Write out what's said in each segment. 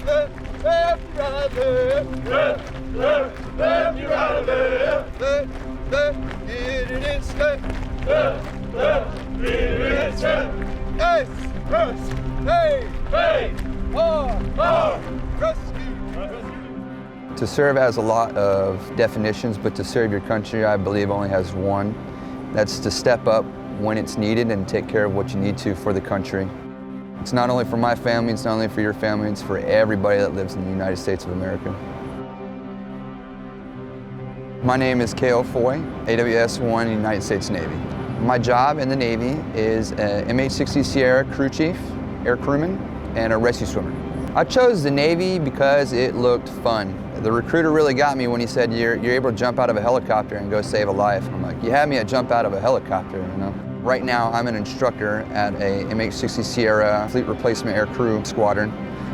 Left, left, right, left, left, left, left, you right, left, left, left, get it in step, left, left, get it in step, yes, yes, hey, hey, rescue. To serve has a lot of definitions, but to serve your country, I believe, only has one. That's to step up when it's needed and take care of what you need to for the country. It's not only for my family, it's not only for your family, it's for everybody that lives in the United States of America. My name is Cale Foy, AWS1, United States Navy. My job in the Navy is an MH-60 Sierra crew chief, air crewman, and a rescue swimmer. I chose the Navy because it looked fun. The recruiter really got me when he said, you're able to jump out of a helicopter and go save a life. I'm like, you had me at jump out of a helicopter, you know? Right now, I'm an instructor at a MH-60 Sierra Fleet Replacement Air Crew Squadron.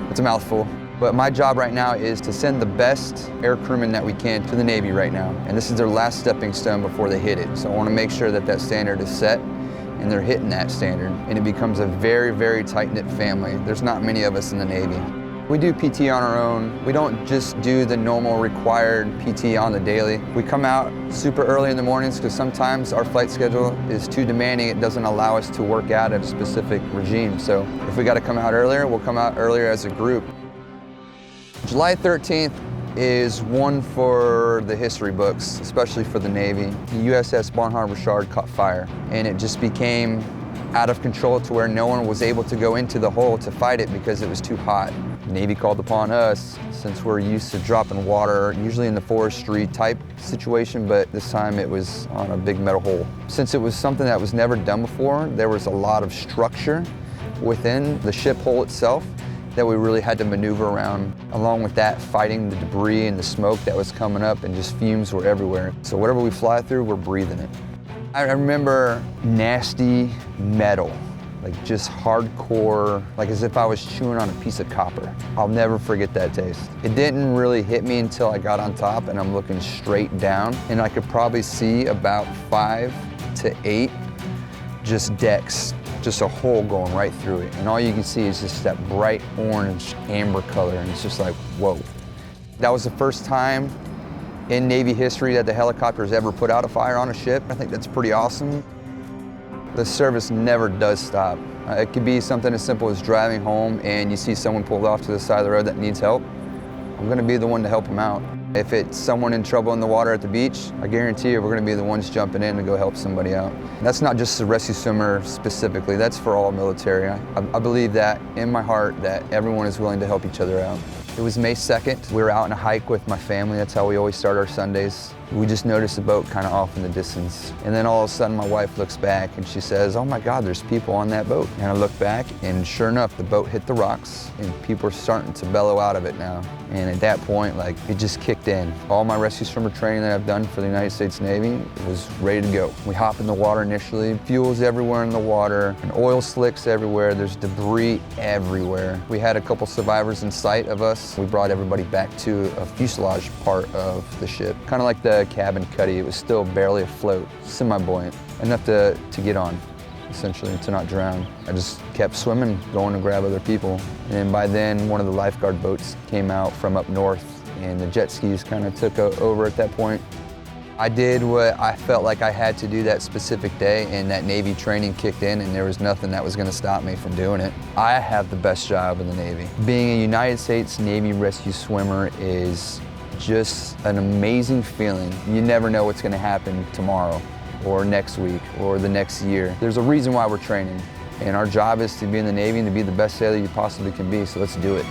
It's a mouthful. But my job right now is to send the best air crewmen that we can to the Navy right now. And this is their last stepping stone before they hit it. So I want to make sure that that standard is set and they're hitting that standard. And it becomes a very, very tight-knit family. There's not many of us in the Navy. We do PT on our own. We don't just do the normal required PT on the daily. We come out super early in the mornings because sometimes our flight schedule is too demanding. It doesn't allow us to work out at a specific regime. So if we got to come out earlier, we'll come out earlier as a group. July 13th is one for the history books, especially for the Navy. The USS Barnhart Richard caught fire, and it just became out of control to where no one was able to go into the hole to fight it because it was too hot. The Navy called upon us, since we're used to dropping water, usually in the forestry type situation, but this time it was on a big metal hole. Since it was something that was never done before, there was a lot of structure within the ship hole itself that we really had to maneuver around. Along with that, fighting the debris and the smoke that was coming up, and just fumes were everywhere. So whatever we fly through, we're breathing it. I remember nasty metal, like just hardcore, like as if I was chewing on a piece of copper. I'll never forget that taste. It didn't really hit me until I got on top and I'm looking straight down, and I could probably see about 5 to 8 just decks, just a hole going right through it. And all you can see is just that bright orange amber color, and it's just like, whoa. That was the first time in Navy history that the helicopters ever put out a fire on a ship. I think that's pretty awesome. The service never does stop. It could be something as simple as driving home and you see someone pulled off to the side of the road that needs help. I'm gonna be the one to help them out. If it's someone in trouble in the water at the beach, I guarantee you we're gonna be the ones jumping in to go help somebody out. That's not just the rescue swimmer specifically, that's for all military. I believe that in my heart that everyone is willing to help each other out. It was May 2nd. We were out on a hike with my family. That's how we always start our Sundays. We just noticed a boat kind of off in the distance. And then all of a sudden my wife looks back and she says, oh my God, there's people on that boat. And I look back and sure enough, the boat hit the rocks and people are starting to bellow out of it now. And at that point, like, it just kicked in. All my rescue swimmer training that I've done for the United States Navy was ready to go. We hop in the water initially, fuel's everywhere in the water, and oil slicks everywhere, there's debris everywhere. We had a couple survivors in sight of us. We brought everybody back to a fuselage part of the ship. Kind of like the cabin cuddy, it was still barely afloat, semi-buoyant, enough to get on, essentially, to not drown. I just kept swimming, going to grab other people. And by then, one of the lifeguard boats came out from up north, and the jet skis kind of took over at that point. I did what I felt like I had to do that specific day, and that Navy training kicked in, and there was nothing that was going to stop me from doing it. I have the best job in the Navy. Being a United States Navy rescue swimmer is just an amazing feeling. You never know what's going to happen tomorrow or next week or the next year. There's a reason why we're training, and our job is to be in the Navy and to be the best sailor you possibly can be, so let's do it.